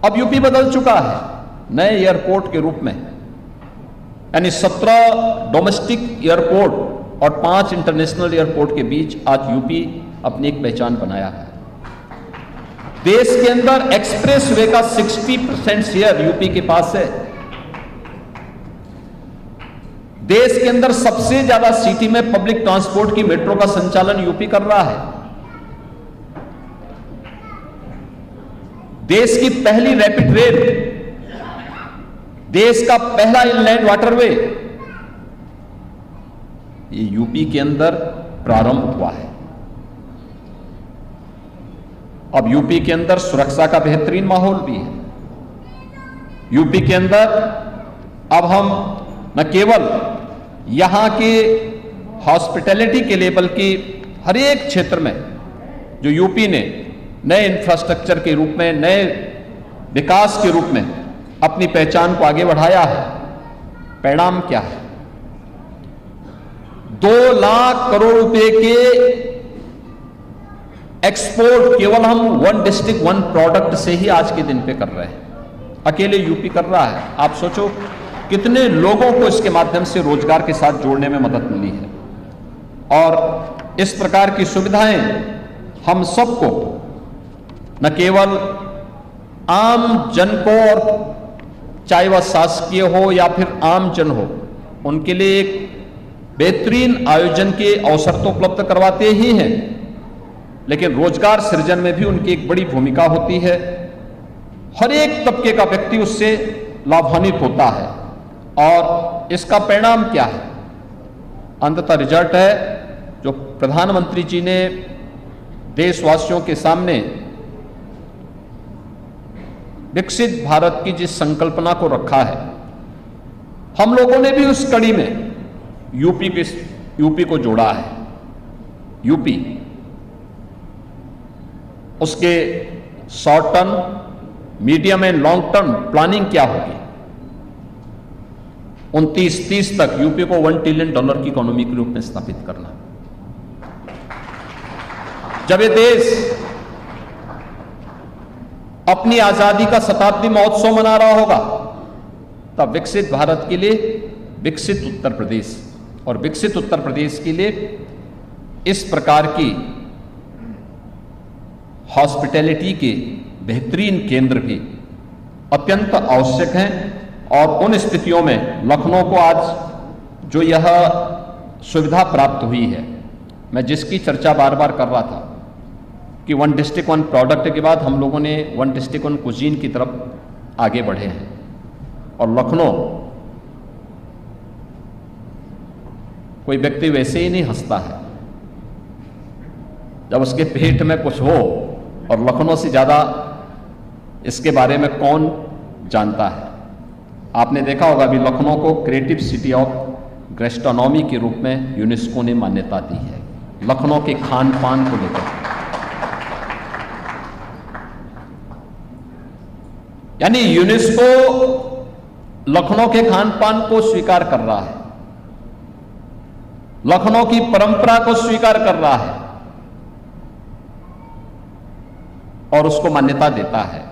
अब यूपी बदल चुका है नए एयरपोर्ट के रूप में, यानी 17 डोमेस्टिक एयरपोर्ट और 5 इंटरनेशनल एयरपोर्ट के बीच आज यूपी अपनी एक पहचान बनाया है। देश के अंदर एक्सप्रेस वे का 60% शेयर यूपी के पास है। देश के अंदर सबसे ज्यादा सिटी में पब्लिक ट्रांसपोर्ट की मेट्रो का संचालन यूपी कर रहा है। देश की पहली रैपिड रेल, देश का पहला इनलैंड वाटरवे ये यूपी के अंदर प्रारंभ हुआ है। अब यूपी के अंदर सुरक्षा का बेहतरीन माहौल भी है। यूपी के अंदर अब हम न केवल यहां के हॉस्पिटैलिटी के लिए बल्कि हर एक क्षेत्र में जो यूपी ने नए इंफ्रास्ट्रक्चर के रूप में, नए विकास के रूप में अपनी पहचान को आगे बढ़ाया है, परिणाम क्या है? 2 लाख करोड़ रुपए के एक्सपोर्ट केवल हम 1 डिस्ट्रिक्ट 1 प्रोडक्ट से ही आज के दिन पे कर रहे हैं। अकेले यूपी कर रहा है। आप सोचो कितने लोगों को इसके माध्यम से रोजगार के साथ जोड़ने में मदद मिली है। और इस प्रकार की सुविधाएं हम सबको, न केवल आम जन को, और चाहे वह शासकीय हो या फिर आम जन हो, उनके लिए एक बेहतरीन आयोजन के अवसर तो उपलब्ध करवाते ही हैं, लेकिन रोजगार सृजन में भी उनकी एक बड़ी भूमिका होती है। हर एक तबके का व्यक्ति उससे लाभान्वित होता है। और इसका परिणाम क्या है? अंततः रिजल्ट है जो प्रधानमंत्री जी ने देशवासियों के सामने विकसित भारत की जिस संकल्पना को रखा है, हम लोगों ने भी उस कड़ी में यूपी को जोड़ा है। यूपी उसके short term, medium and long term planning क्या होगी? 29-30 तक यूपी को $1 ट्रिलियन की इकोनॉमी के रूप में स्थापित करना। जब ये देश अपनी आजादी का शताब्दी महोत्सव मना रहा होगा, तब विकसित भारत के लिए विकसित उत्तर प्रदेश, और विकसित उत्तर प्रदेश के लिए इस प्रकार की हॉस्पिटैलिटी के बेहतरीन केंद्र भी अत्यंत आवश्यक हैं। और उन स्थितियों में लखनऊ को आज जो यह सुविधा प्राप्त हुई है, मैं जिसकी चर्चा बार बार कर रहा था कि 1 डिस्ट्रिक्ट 1 प्रोडक्ट के बाद हम लोगों ने 1 डिस्ट्रिक्ट 1 कुजीन की तरफ आगे बढ़े हैं। और लखनऊ, कोई व्यक्ति वैसे ही नहीं हंसता है जब उसके पेट में कुछ हो, और लखनऊ से ज्यादा इसके बारे में कौन जानता है? आपने देखा होगा अभी लखनऊ को क्रिएटिव सिटी ऑफ गैस्ट्रोनॉमी के रूप में यूनेस्को ने मान्यता दी है, लखनऊ के खान पान को लेकर। यानी यूनेस्को लखनऊ के खान पान को स्वीकार कर रहा है, लखनऊ की परंपरा को स्वीकार कर रहा है और उसको मान्यता देता है।